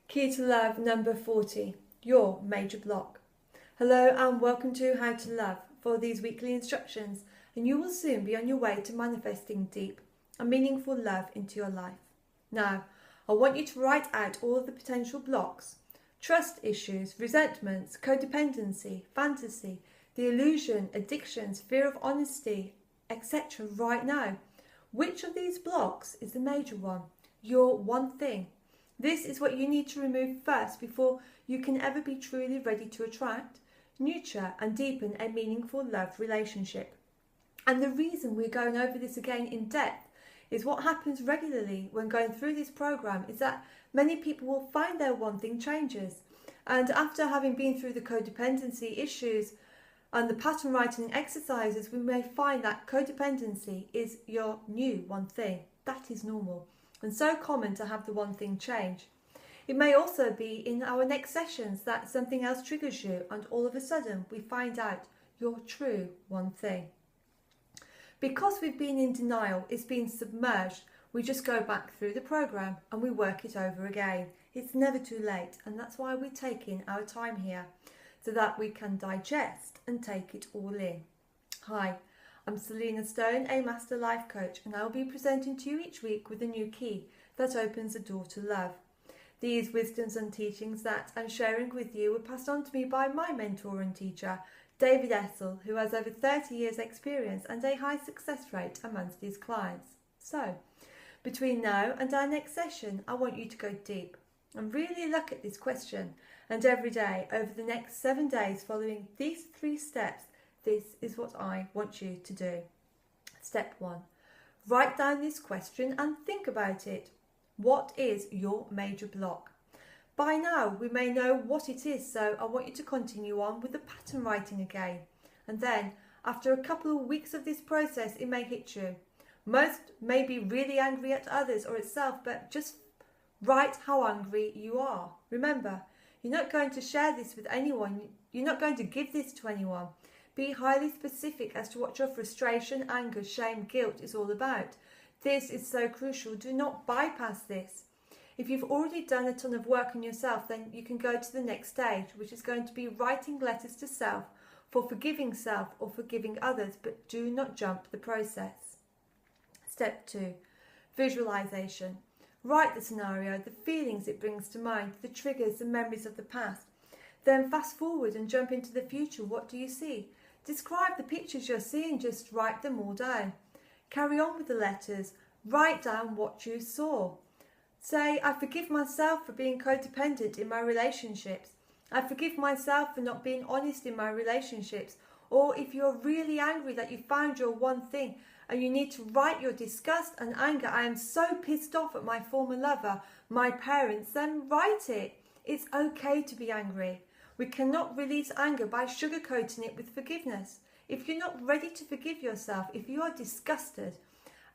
Key to Love number 40, your major block. Hello and welcome to How to Love for these weekly instructions, and you will soon be on your way to manifesting deep and meaningful love into your life. Now, I want you to write out all of the potential blocks, trust issues, resentments, codependency, fantasy, the illusion, addictions, fear of honesty, etc. right now. Which of these blocks is the major one? Your one thing. This is what you need to remove first before you can ever be truly ready to attract, nurture and deepen a meaningful love relationship. And the reason we're going over this again in depth is what happens regularly when going through this program is that many people will find their one thing changes. And after having been through the codependency issues and the pattern writing exercises, we may find that codependency is your new one thing. That is normal and so common to have the one thing change. It may also be in our next sessions that something else triggers you and all of a sudden we find out your true one thing. Because we've been in denial, it's been submerged, we just go back through the program and we work it over again. It's never too late, and that's why we're taking our time here, so that we can digest and take it all in. Hi, I'm Selina Stone, a Master Life Coach, and I will be presenting to you each week with a new key that opens a door to love. These wisdoms and teachings that I'm sharing with you were passed on to me by my mentor and teacher, David Essel, who has over 30 years experience and a high success rate amongst his clients. So, between now and our next session, I want you to go deep and really look at this question, and every day over the next 7 days following these 3 steps, this is what I want you to do. Step 1. Write down this question and think about it. What is your major block? By now we may know what it is, so I want you to continue on with the pattern writing again. And then, after a couple of weeks of this process, it may hit you. Most may be really angry at others or itself, but just write how angry you are. Remember, you're not going to share this with anyone. You're not going to give this to anyone. Be highly specific as to what your frustration, anger, shame, guilt is all about. This is so crucial. Do not bypass this. If you've already done a ton of work on yourself, then you can go to the next stage, which is going to be writing letters to self for forgiving self or forgiving others, but do not jump the process. Step 2. Visualization. Write the scenario, the feelings it brings to mind, the triggers, the memories of the past. Then fast forward and jump into the future. What do you see? Describe the pictures you're seeing, just write them all down. Carry on with the letters. Write down what you saw. Say, I forgive myself for being codependent in my relationships. I forgive myself for not being honest in my relationships. Or if you're really angry that you found your one thing and you need to write your disgust and anger, I am so pissed off at my former lover, my parents, then write it. It's okay to be angry. We cannot release anger by sugarcoating it with forgiveness. If you're not ready to forgive yourself, if you are disgusted,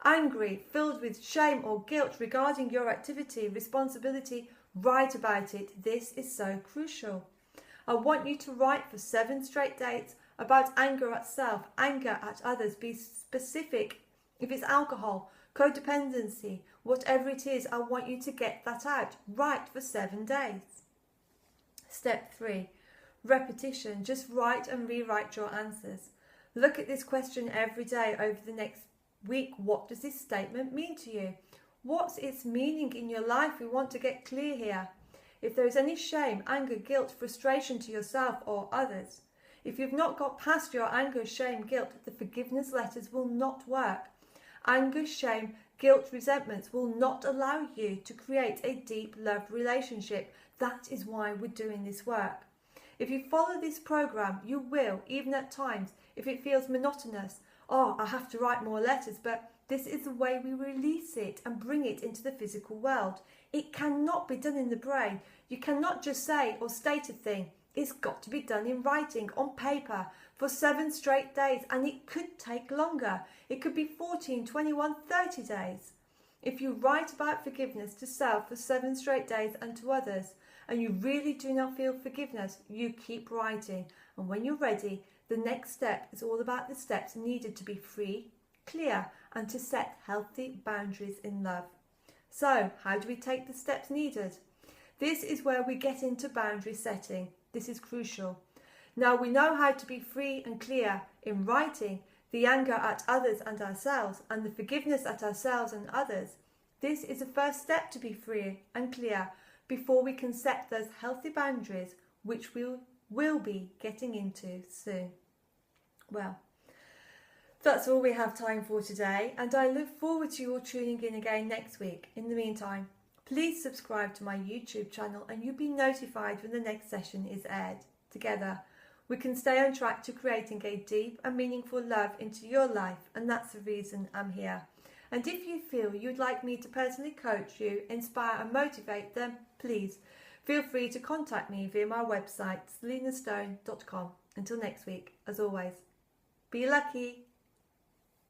angry, filled with shame or guilt regarding your activity, responsibility, write about it. This is so crucial. I want you to write for 7 straight days about anger at self, anger at others. Be specific. If it's alcohol, codependency, whatever it is, I want you to get that out. Write for 7 days. Step 3. Repetition. Just write and rewrite your answers. Look at this question every day over the next week. What does this statement mean to you? What's its meaning in your life? We want to get clear here. If there is any shame, anger, guilt, frustration to yourself or others, if you've not got past your anger, shame, guilt, the forgiveness letters will not work. Anger, shame, guilt, resentments will not allow you to create a deep love relationship. That is why we're doing this work. If you follow this program, you will, even at times, if it feels monotonous, I have to write more letters, but this is the way we release it and bring it into the physical world. It cannot be done in the brain. You cannot just say or state a thing. It's got to be done in writing, on paper, for 7 straight days, and it could take longer. It could be 14, 21, 30 days. If you write about forgiveness to self for 7 straight days and to others, and you really do not feel forgiveness, you keep writing. And when you're ready, the next step is all about the steps needed to be free, clear, and to set healthy boundaries in love. So, how do we take the steps needed? This is where we get into boundary setting. This is crucial. Now we know how to be free and clear in writing the anger at others and ourselves, and the forgiveness at ourselves and others. This is the first step to be free and clear before we can set those healthy boundaries, which we will be getting into soon. Well, that's all we have time for today, and I look forward to you all tuning in again next week. In the meantime, please subscribe to my YouTube channel and you'll be notified when the next session is aired. Together, we can stay on track to creating a deep and meaningful love into your life, and that's the reason I'm here. And if you feel you'd like me to personally coach you, inspire and motivate them, please feel free to contact me via my website, selinastone.com. Until next week, as always, be lucky.